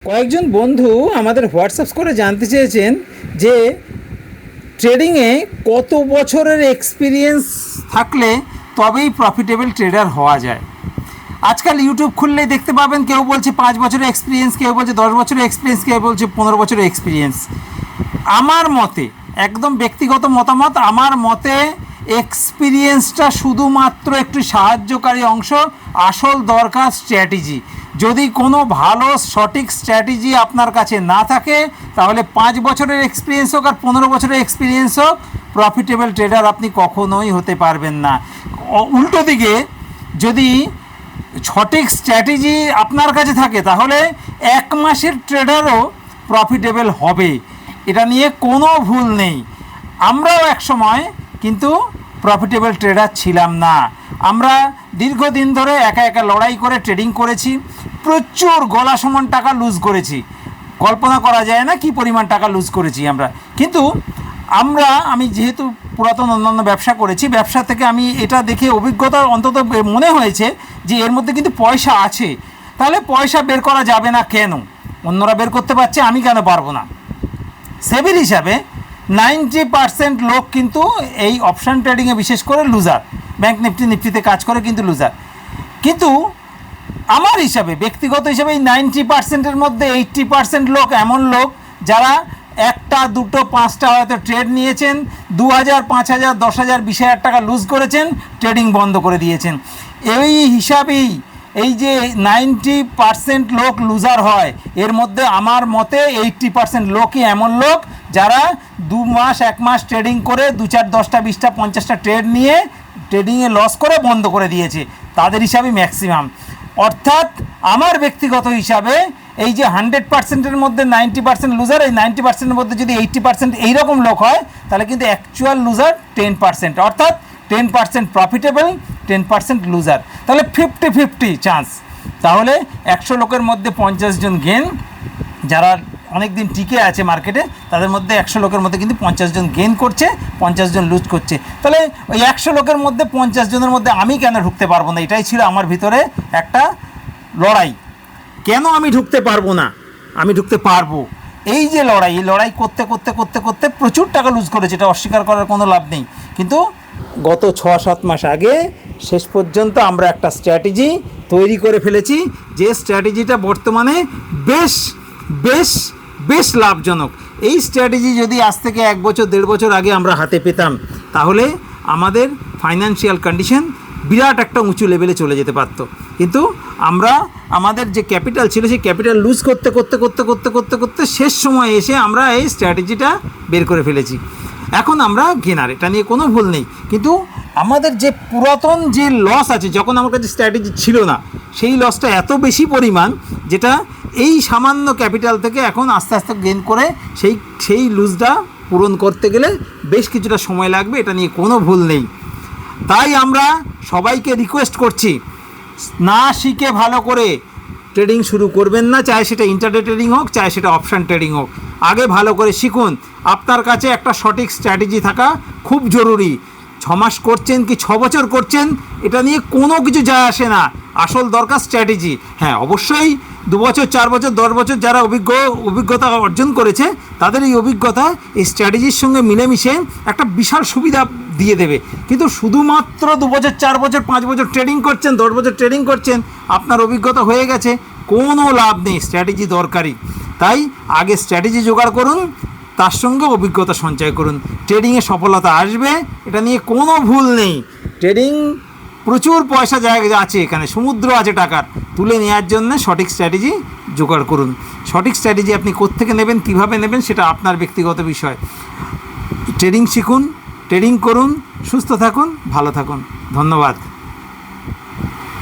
কয়েকজন বন্ধু আমাদের হোয়াটসঅ্যাপ করে জানতে চেয়েছেন যে ট্রেডিংয়ে কত বছরের এক্সপিরিয়েন্স থাকলে তবেই প্রফিটেবল ট্রেডার হওয়া যায়। আজকাল ইউটিউব খুললেই দেখতে পাবেন কেউ বলছে 5 বছরের এক্সপিরিয়েন্স, কেউ বলছে 10 বছরের এক্সপিরিয়েন্স, কেউ বলছে 15 বছরের এক্সপিরিয়েন্স। আমার মতে, একদম ব্যক্তিগত মতামত, আমার মতে এক্সপিরিয়েন্সটা শুধুমাত্র একটু সাহায্যকারী অংশ, আসল দরকার স্ট্র্যাটেজি। যদি কোনো ভালো সঠিক স্ট্র্যাটেজি আপনার কাছে না থাকে তাহলে 5 বছরের এক্সপিরিয়েন্স হোক আর 15 বছরের এক্সপিরিয়েন্স হোক, প্রফিটেবল ট্রেডার আপনি কখনোই হতে পারবেন না। উল্টো দিকে যদি সঠিক স্ট্র্যাটেজি আপনার কাছে থাকে তাহলে 1 মাসের ট্রেডারও প্রফিটেবল হবে, এটা নিয়ে কোনো ভুল নেই। আমরাও এক সময় কিন্তু প্রফিটেবল ট্রেডার ছিলাম না। আমরা দীর্ঘদিন ধরে একা একা লড়াই করে ট্রেডিং করেছি, প্রচুর গলা সমান টাকা লুজ করেছি। কল্পনা করা যায় না কি পরিমাণ টাকা লুজ করেছি আমরা। কিন্তু আমি যেহেতু পুরাতন অন্যান্য ব্যবসা করেছি, ব্যবসা থেকে আমি এটা দেখে অভিজ্ঞতা অন্তত মনে হয়েছে যে এর মধ্যে কিন্তু পয়সা আছে। তাহলে পয়সা বের করা যাবে না কেন? অন্যরা বের করতে পারছে, আমি কেন পারবো না? সেবির হিসাবে 90% লোক কিন্তু এই অপশান ট্রেডিংয়ে বিশেষ করে লুজার। ব্যাংক নিফটিতে কাজ করে কিন্তু লুজার। কিন্তু আমার হিসাবে, ব্যক্তিগত হিসাবে, এই 90%-এর মধ্যে 80% লোক এমন লোক যারা 1টা 2টো 5টা হয়তো ট্রেড নিয়েছেন, 2000 5000 10,000 20,000 টাকা লুজ করেছেন, ট্রেডিং বন্ধ করে দিয়েছেন। এই হিসাবেই এই যে 90% লোক লুজার হয়, এর মধ্যে আমার মতে 80% লোকই এমন লোক যারা 2 মাস 1 মাস ট্রেডিং করে 2 4 10টা 20টা 50টা ট্রেড নিয়ে ট্রেডিংয়ে লস করে বন্ধ করে দিয়েছে। তাদের হিসাবে ম্যাক্সিমাম। অর্থাৎ আমার ব্যক্তিগত হিসাবে এই যে 100%-এর মধ্যে 90% লুজার, এই 90%-এর মধ্যে যদি 80% এইরকম লোক হয় তাহলে কিন্তু অ্যাকচুয়াল লুজার 10%। অর্থাৎ 10% প্রফিটেবল, 10% লুজার। তাহলে 50-50 চান্স। তাহলে 100 লোকের মধ্যে 50 জন গেন, যারা অনেক দিন টিকে আছে মার্কেটে, তাদের মধ্যে 100 লোকের মধ্যে কিন্তু 50 জন গেন করছে, 50 জন লুজ করছে। তাহলে ওই 100 লোকের মধ্যে 50 জনের মধ্যে আমি কেন ঢুকতে পারবো না? এটাই ছিল আমার ভিতরে একটা লড়াই। কেন আমি ঢুকতে পারবো না? আমি ঢুকতে পারবো। এই যে লড়াই করতে করতে করতে করতে প্রচুর টাকা লুজ করেছে, এটা অস্বীকার করার কোনো লাভ নেই। কিন্তু গত 6-7 মাস আগে শেষ পর্যন্ত আমরা একটা স্ট্র্যাটেজি তৈরি করে ফেলেছি, যে স্ট্র্যাটেজিটা বর্তমানে বেশ বেশ বেশ লাভজনক। এই স্ট্র্যাটেজি যদি আজ থেকে 1 বছর 1.5 বছর আগে আমরা হাতে পেতাম তাহলে আমাদের ফাইন্যান্সিয়াল কন্ডিশন বিরাট একটা উঁচু লেভেলে চলে যেতে পারতো। কিন্তু আমরা আমাদের যে ক্যাপিটাল ছিল সেই ক্যাপিটাল লুজ করতে করতে করতে করতে করতে করতে শেষ সময় এসে আমরা এই স্ট্র্যাটেজিটা বের করে ফেলেছি। এখন আমরা গেনার, এটা নিয়ে কোনো ভুল নেই। কিন্তু আমাদের যে পুরাতন যে লস আছে, যখন আমার কাছে স্ট্র্যাটেজি ছিল না, সেই লসটা এত বেশি পরিমাণ, যেটা এই সামান্য ক্যাপিটাল থেকে এখন আস্তে আস্তে গেইন করে সেই লুজটা পূরণ করতে গেলে বেশ কিছুটা সময় লাগবে, এটা নিয়ে কোনো ভুল নেই। তাই আমরা সবাইকে রিকোয়েস্ট করছি, না শিখে ভালো করে ট্রেডিং শুরু করবেন না। চাই সেটা ইন্টারডে ট্রেডিং হোক, চাই সেটা অপশান ট্রেডিং হোক, আগে ভালো করে শিখুন। আপনার কাছে একটা সঠিক স্ট্র্যাটেজি থাকা খুব জরুরি। 6 মাস করছেন কি 6 বছর করছেন, এটা নিয়ে কোনো কিছু যায় আসে না। আসল দরকার স্ট্র্যাটেজি। হ্যাঁ, অবশ্যই 2 বছর 4 বছর 10 বছর যারা অভিজ্ঞতা অর্জন করেছে, তাদের এই অভিজ্ঞতা এই স্ট্র্যাটেজির সঙ্গে মিলেমিশে একটা বিশাল সুবিধা দিয়ে দেবে। কিন্তু শুধুমাত্র 2 বছর 4 বছর 5 বছর ট্রেডিং করছেন, 10 বছর ট্রেডিং করছেন, আপনার অভিজ্ঞতা হয়ে গেছে, কোনো লাভ নেই। স্ট্র্যাটেজি দরকারি। তাই আগে স্ট্র্যাটেজি জোগাড় করুন, তার সঙ্গে অভিজ্ঞতা সঞ্চয় করুন। ট্রেডিংয়ে সফলতা আসবে, এটা নিয়ে কোনো ভুল নেই। ট্রেডিং প্রচুর পয়সা জায়গা আছে, এখানে সমুদ্র আছে টাকার। তুলে নেওয়ার জন্য সঠিক স্ট্র্যাটেজি জোগাড় করুন। সঠিক স্ট্র্যাটেজি আপনি কোত্থেকে নেবেন, কীভাবে নেবেন, সেটা আপনার ব্যক্তিগত বিষয়। ট্রেডিং শিখুন, ট্রেডিং করুন, সুস্থ থাকুন, ভালো থাকুন। ধন্যবাদ।